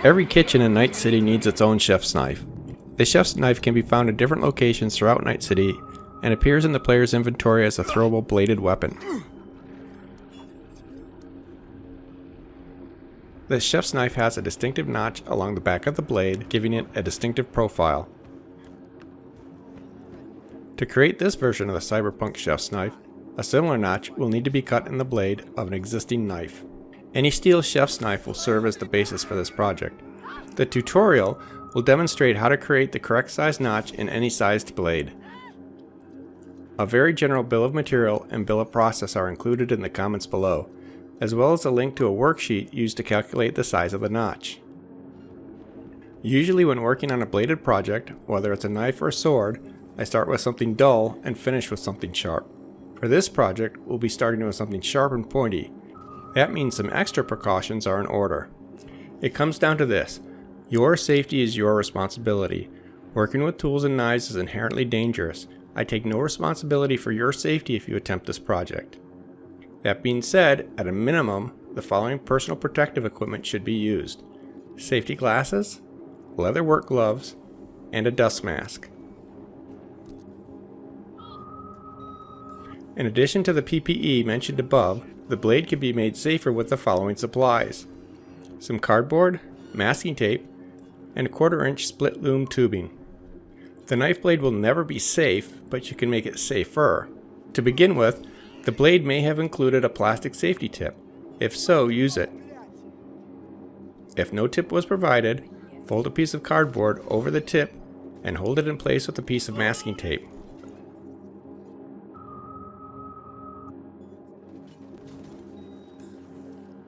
Every kitchen in Night City needs its own chef's knife. The chef's knife can be found in different locations throughout Night City and appears in the player's inventory as a throwable bladed weapon. The chef's knife has a distinctive notch along the back of the blade, giving it a distinctive profile. To create this version of the Cyberpunk chef's knife, a similar notch will need to be cut in the blade of an existing knife. Any steel chef's knife will serve as the basis for this project. The tutorial will demonstrate how to create the correct size notch in any sized blade. A very general bill of material and bill of process are included in the comments below, as well as a link to a worksheet used to calculate the size of the notch. Usually when working on a bladed project, whether it's a knife or a sword, I start with something dull and finish with something sharp. For this project, we'll be starting with something sharp and pointy. That means some extra precautions are in order. It comes down to this: your safety is your responsibility. Working with tools and knives is inherently dangerous. I take no responsibility for your safety if you attempt this project. That being said, at a minimum, the following personal protective equipment should be used: safety glasses, leather work gloves, and a dust mask. In addition to the PPE mentioned above, the blade can be made safer with the following supplies: some cardboard, masking tape, and a 1/4-inch split loom tubing. The knife blade will never be safe, but you can make it safer. To begin with, the blade may have included a plastic safety tip. If so, use it. If no tip was provided, fold a piece of cardboard over the tip and hold it in place with a piece of masking tape.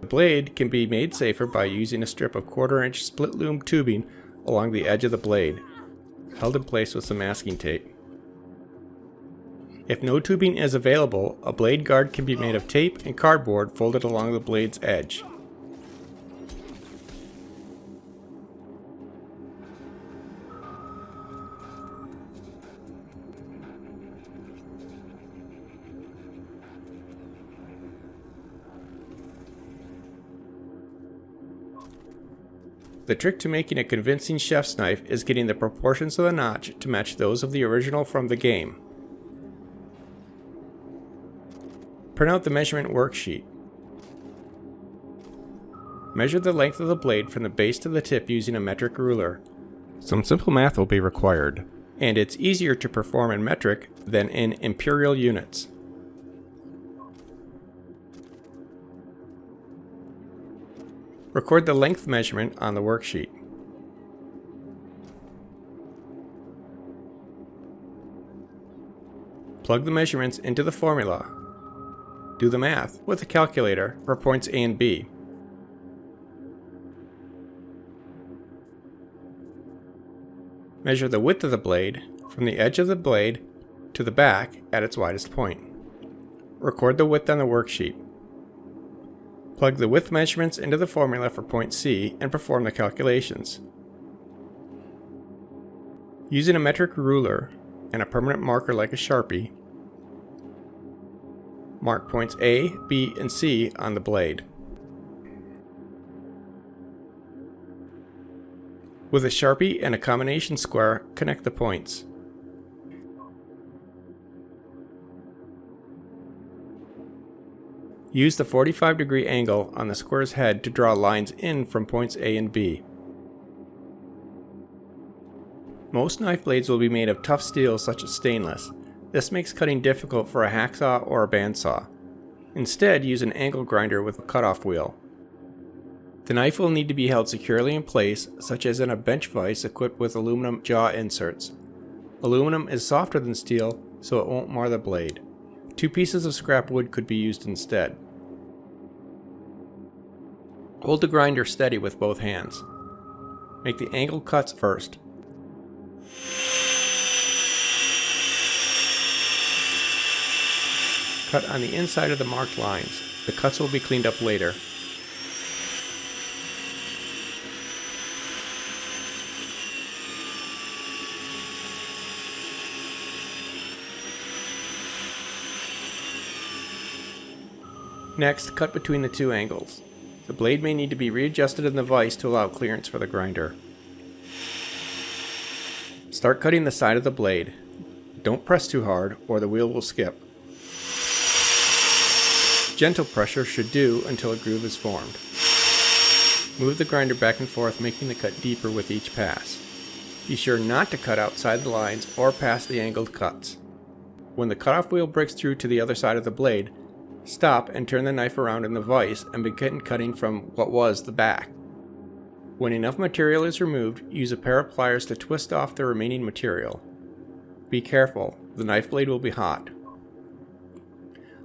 The blade can be made safer by using a strip of 1/4-inch split loom tubing along the edge of the blade, held in place with some masking tape. If no tubing is available, a blade guard can be made of tape and cardboard folded along the blade's edge. The trick to making a convincing chef's knife is getting the proportions of the notch to match those of the original from the game. Print out the measurement worksheet. Measure the length of the blade from the base to the tip using a metric ruler. Some simple math will be required, and it's easier to perform in metric than in imperial units. Record the length measurement on the worksheet. Plug the measurements into the formula. Do the math with a calculator for points A and B. Measure the width of the blade from the edge of the blade to the back at its widest point. Record the width on the worksheet. Plug the width measurements into the formula for point C and perform the calculations. Using a metric ruler and a permanent marker like a Sharpie, mark points A, B, and C on the blade. With a Sharpie and a combination square, connect the points. Use the 45-degree angle on the square's head to draw lines in from points A and B. Most knife blades will be made of tough steel such as stainless. This makes cutting difficult for a hacksaw or a bandsaw. Instead, use an angle grinder with a cutoff wheel. The knife will need to be held securely in place, such as in a bench vise equipped with aluminum jaw inserts. Aluminum is softer than steel, so it won't mar the blade. 2 pieces of scrap wood could be used instead. Hold the grinder steady with both hands. Make the angle cuts first. Cut on the inside of the marked lines. The cuts will be cleaned up later. Next, cut between the 2 angles. The blade may need to be readjusted in the vise to allow clearance for the grinder. Start cutting the side of the blade. Don't press too hard or the wheel will skip. Gentle pressure should do until a groove is formed. Move the grinder back and forth, making the cut deeper with each pass. Be sure not to cut outside the lines or past the angled cuts. When the cutoff wheel breaks through to the other side of the blade, stop and turn the knife around in the vise and begin cutting from what was the back. When enough material is removed, use a pair of pliers to twist off the remaining material. Be careful, the knife blade will be hot.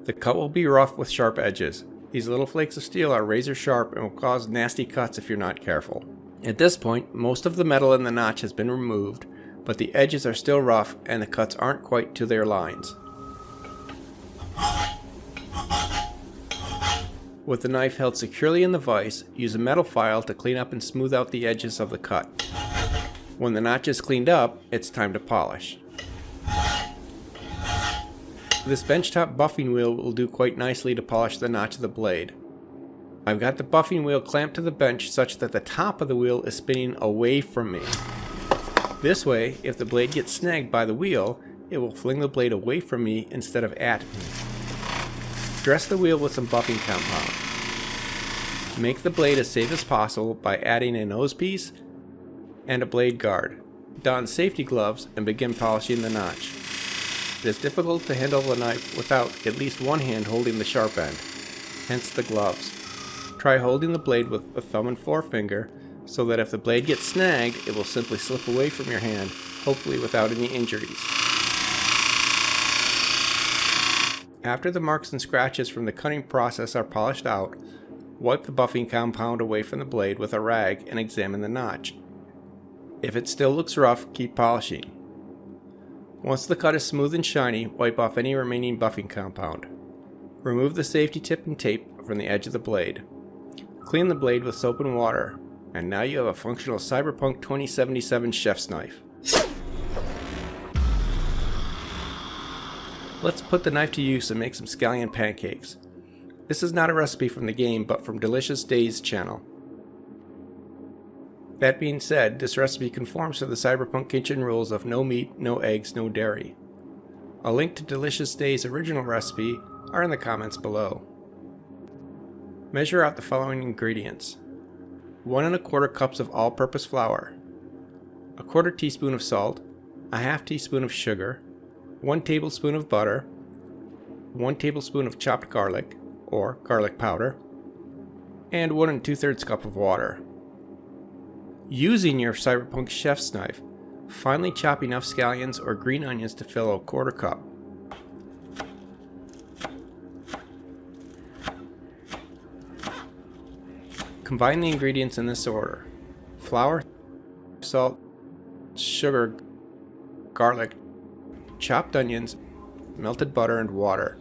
The cut will be rough with sharp edges. These little flakes of steel are razor sharp and will cause nasty cuts if you're not careful. At this point, most of the metal in the notch has been removed, but the edges are still rough and the cuts aren't quite to their lines. With the knife held securely in the vise, use a metal file to clean up and smooth out the edges of the cut. When the notch is cleaned up, it's time to polish. This benchtop buffing wheel will do quite nicely to polish the notch of the blade. I've got the buffing wheel clamped to the bench such that the top of the wheel is spinning away from me. This way, if the blade gets snagged by the wheel, it will fling the blade away from me instead of at me. Dress the wheel with some buffing compound. Make the blade as safe as possible by adding a nose piece and a blade guard. Don safety gloves and begin polishing the notch. It is difficult to handle the knife without at least one hand holding the sharp end, hence the gloves. Try holding the blade with the thumb and forefinger so that if the blade gets snagged, it will simply slip away from your hand, hopefully without any injuries. After the marks and scratches from the cutting process are polished out, wipe the buffing compound away from the blade with a rag and examine the notch. If it still looks rough, keep polishing. Once the cut is smooth and shiny, wipe off any remaining buffing compound. Remove the safety tip and tape from the edge of the blade. Clean the blade with soap and water, and now you have a functional Cyberpunk 2077 chef's knife. Let's put the knife to use and make some scallion pancakes. This is not a recipe from the game, but from Delicious Days channel. That being said, this recipe conforms to the Cyberpunk kitchen rules of no meat, no eggs, no dairy. A link to Delicious Days' original recipe are in the comments below. Measure out the following ingredients: 1 1/4 cups of all-purpose flour, 1/4 teaspoon of salt, a half teaspoon of sugar, 1 tablespoon of butter, 1 tablespoon of chopped garlic, or garlic powder, and 1 2/3 cup of water. Using your Cyberpunk chef's knife, finely chop enough scallions or green onions to fill a 1/4 cup. Combine the ingredients in this order: flour, salt, sugar, garlic, chopped onions, melted butter, and water.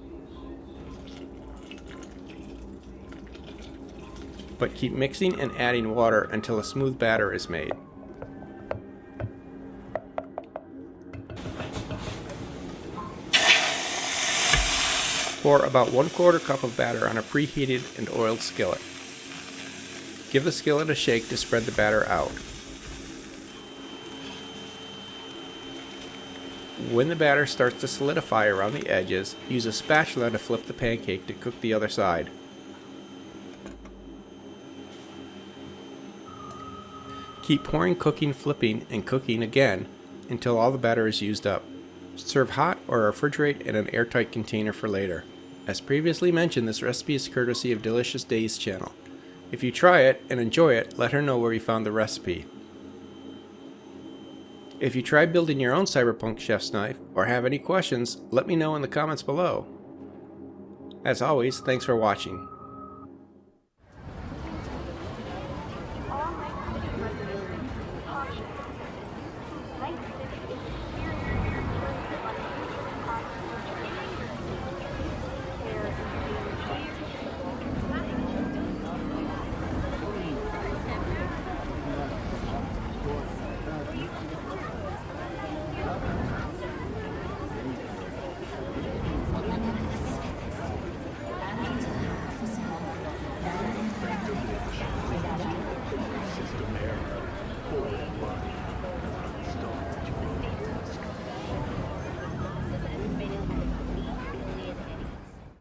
But keep mixing and adding water until a smooth batter is made. Pour about 1/4 cup of batter on a preheated and oiled skillet. Give the skillet a shake to spread the batter out. When the batter starts to solidify around the edges, use a spatula to flip the pancake to cook the other side. Keep pouring, cooking, flipping, and cooking again until all the batter is used up. Serve hot or refrigerate in an airtight container for later. As previously mentioned, this recipe is courtesy of Delicious Days channel. If you try it and enjoy it, let her know where you found the recipe. If you try building your own Cyberpunk chef's knife or have any questions, let me know in the comments below. As always, thanks for watching.